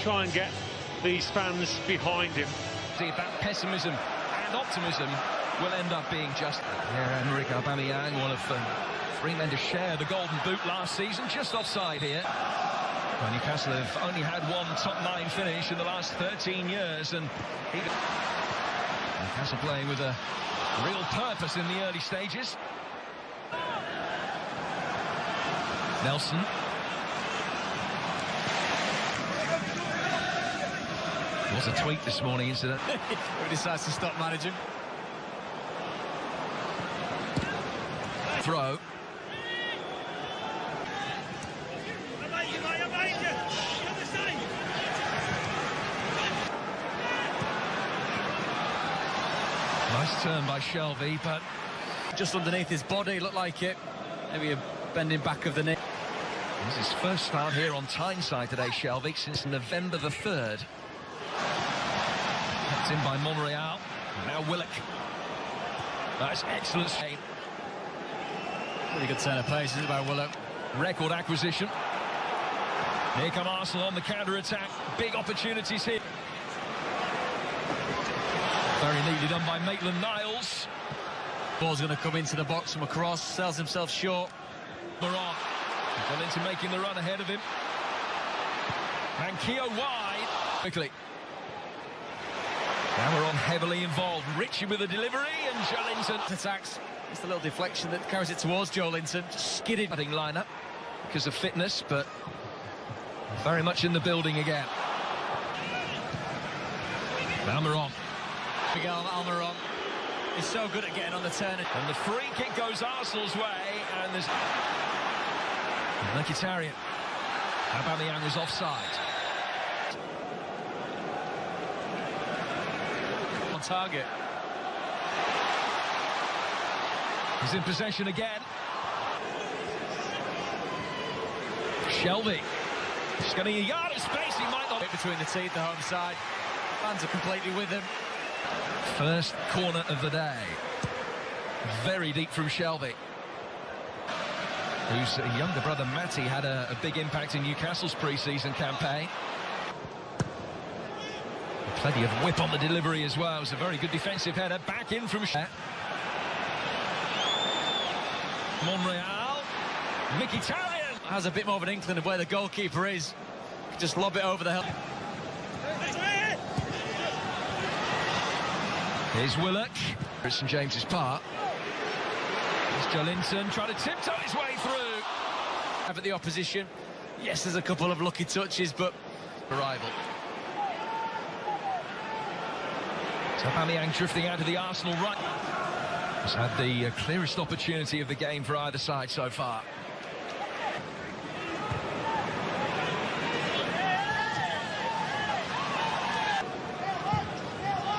try and get these fans behind him. See if that pessimism and optimism will end up being just. Pierre-Emerick Aubameyang, one of 3 men to share the Golden Boot last season, just offside here. Well, Newcastle have only had one top 9 finish in the last 13 years, and Newcastle playing with a real purpose in the early stages. Nelson. There was a tweet this morning, incident. He decides to stop managing. Throw. Nice turn by Shelvey, but just underneath his body, looked like it. Maybe a bending back of the knee. This is his first start here on Tyneside today, Shelvey, since November the 3rd. Kept in by Monreal. Now Willock. That's excellent. Pretty good turn of pace, isn't it, by Willock? Record acquisition. Here come Arsenal on the counter-attack. Big opportunities here. Very neatly done by Maitland-Niles. Ball's going to come into the box from across. Sells himself short. Moran. Well into making the run ahead of him. And Keogh wide. Quickly. Now we're on heavily involved. Ritchie with the delivery and Joelinton Attacks. Just a little deflection that carries it towards Joelinton. Just skidded. Lineup because of fitness, but very much in the building again. Almiron. Miguel Almiron is so good at getting on the turn. And the free kick goes Arsenal's way, and there's Mkhitaryan. Aubameyang was offside. On target. He's in possession again. Shelvey. He's getting a yard of space, he might not. Between the teeth, the home side. Fans are completely with him. First corner of the day. Very deep from Shelvey, whose younger brother Matty had a big impact in Newcastle's pre-season campaign. Plenty of whip on the delivery as well. It was a very good defensive header. Back in from Monreal. Mkhitaryan has a bit more of an inkling of where the goalkeeper is. Just lob it over the hill. Here's Willock. At St James's Park. Here's Joelinton trying to tiptoe his way through. At the opposition. Yes, there's a couple of lucky touches, but arrival. So Aubameyang drifting out of the Arsenal right. Has had the clearest opportunity of the game for either side so far.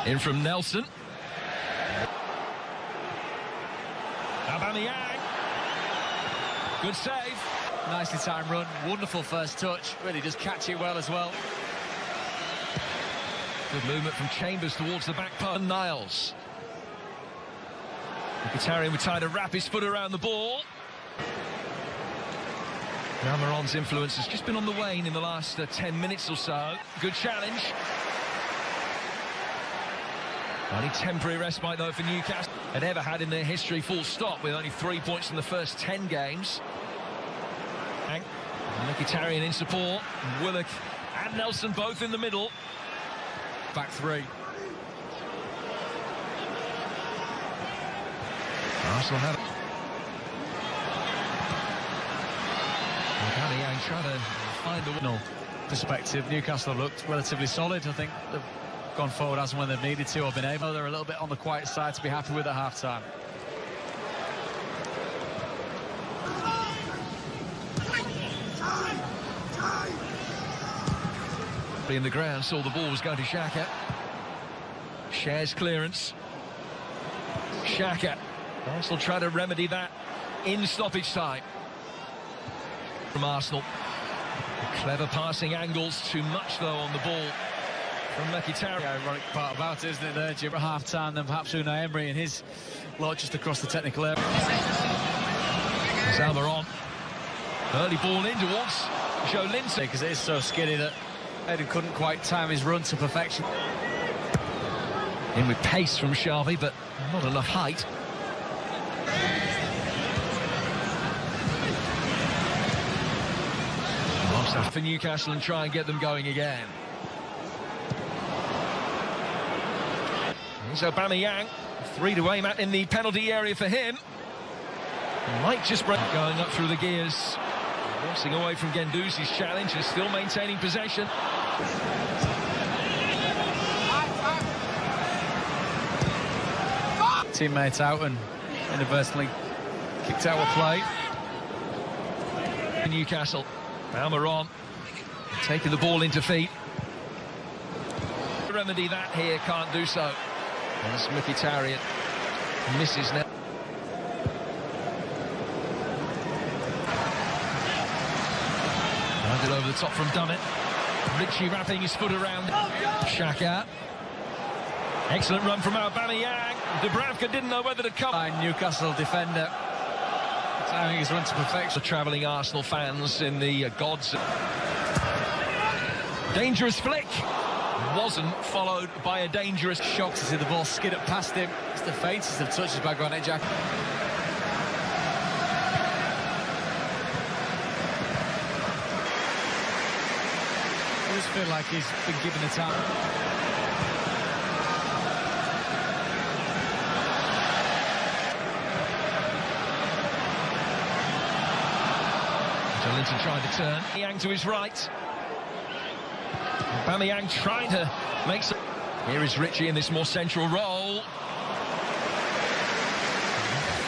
In from Nelson. Aubameyang. Good save. Nicely timed run. Wonderful first touch. Really does catch it well as well. Good movement from Chambers towards the back post. Niles. Mkhitaryan would try to wrap his foot around the ball. Almiron's influence has just been on the wane in the last 10 minutes or so. Good challenge. Only temporary respite, though, for Newcastle. Had ever had in their history, full stop, with only 3 points in the first 10 games. Mkhitaryan in support. Willock and Nelson both in the middle. Back three. Arsenal have it. Aubameyang trying to find the winner. Perspective, Newcastle have looked relatively solid. I think they've gone forward as and when they've needed to or been able. They're a little bit on the quiet side to be happy with at half-time. In the ground, saw the ball was going to Xhaka. Shares clearance. Xhaka. Arsenal try to remedy that in stoppage time. From Arsenal. Clever passing angles, too much though on the ball from Mkhitaryan. The ironic part about it, isn't it, there, Jim? At half-time, then perhaps Unai Emery and his lot just across the technical area. Almiron. Early ball in towards Joelinton. Because it is so skinny that Eden couldn't quite time his run to perfection. In with pace from Sharvey, but not enough height. For Newcastle and try and get them going again. Here's Aubameyang, 3 to aim at in the penalty area for him. Might just break. Going up through the gears. Racing away from Guendouzi's challenge and still maintaining possession. Teammates out and inadvertently kicked out of play. Newcastle, Almiron taking the ball into feet. Remedy that here, can't do so. And Mkhitaryan misses now. Handed over the top from Dummett. Ritchie wrapping his foot around Xhaka. Excellent run from Aubameyang. Dubravka didn't know whether to come. Newcastle defender timing his run to perfection. The travelling Arsenal fans in the gods. Dangerous flick. Wasn't followed by a dangerous shock to see the ball skid up past him. It's the faintest of touches by Granit Xhaka. I just feel like he's been given the time. Linton tried to turn. Yang to his right. Aubameyang trying to make some. Here is Ritchie in this more central role.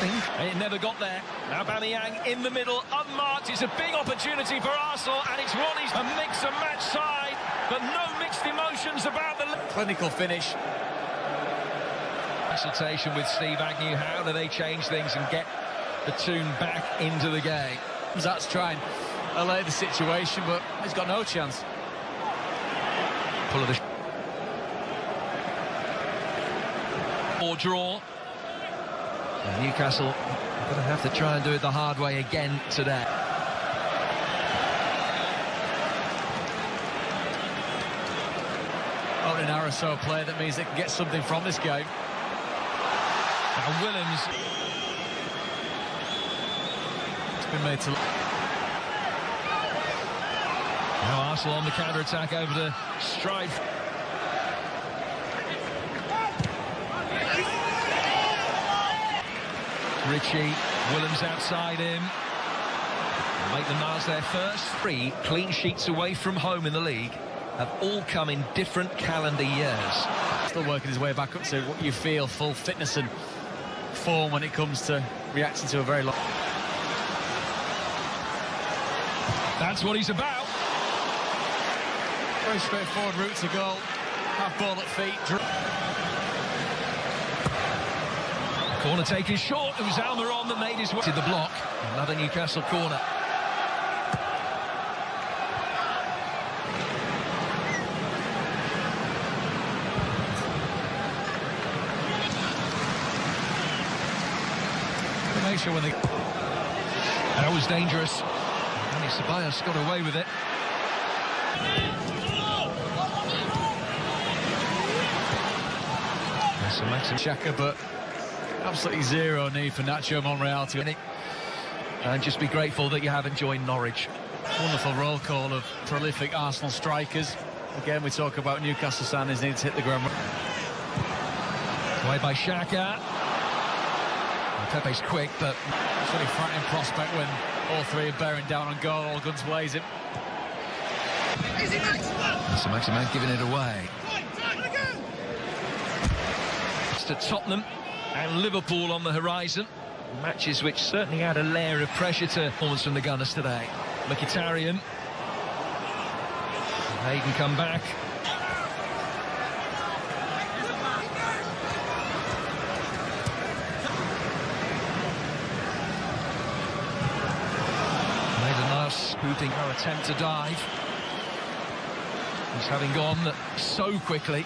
It never got there. Aubameyang in the middle, unmarked. It's a big opportunity for Arsenal, and it's one he's a mix and match side, but no mixed emotions about the clinical finish. Consultation with Steve Agnew. How do they change things and get the tune back into the game? That's trying to allay the situation, but he's got no chance. Pull of the or draw. And Newcastle going to have to try and do it the hard way again today. Only an hour or so play that means they can get something from this game. Now Williams. Been made to. Now Arsenal on the counter-attack over to Stride. Ritchie, Williams outside him. Make the miles there first. 3 clean sheets away from home in the league have all come in different calendar years. Still working his way back up to what you feel full fitness and form when it comes to reacting to a very long. That's what he's about. Very straightforward route to goal. Half ball at feet. Corner taken short. It was Almiron that made his way to the block. Another Newcastle corner. Make sure when they. That was dangerous. Ceballos got away with it. That's a Maxim Xhaka, but absolutely zero need for Nacho Monreal to. And just be grateful that you haven't joined Norwich. Wonderful roll call of prolific Arsenal strikers. Again, we talk about Newcastle signings need to hit the ground. Away by Xhaka. Pepe's quick, but it's a really frightening prospect when all 3 are bearing down on goal, all guns blazing. So Maximan giving it away. It's to Tottenham and Liverpool on the horizon. Matches which certainly add a layer of pressure to performance from the Gunners today. Mkhitaryan. They can come back. Spoofing her attempt to dive. He's having gone so quickly.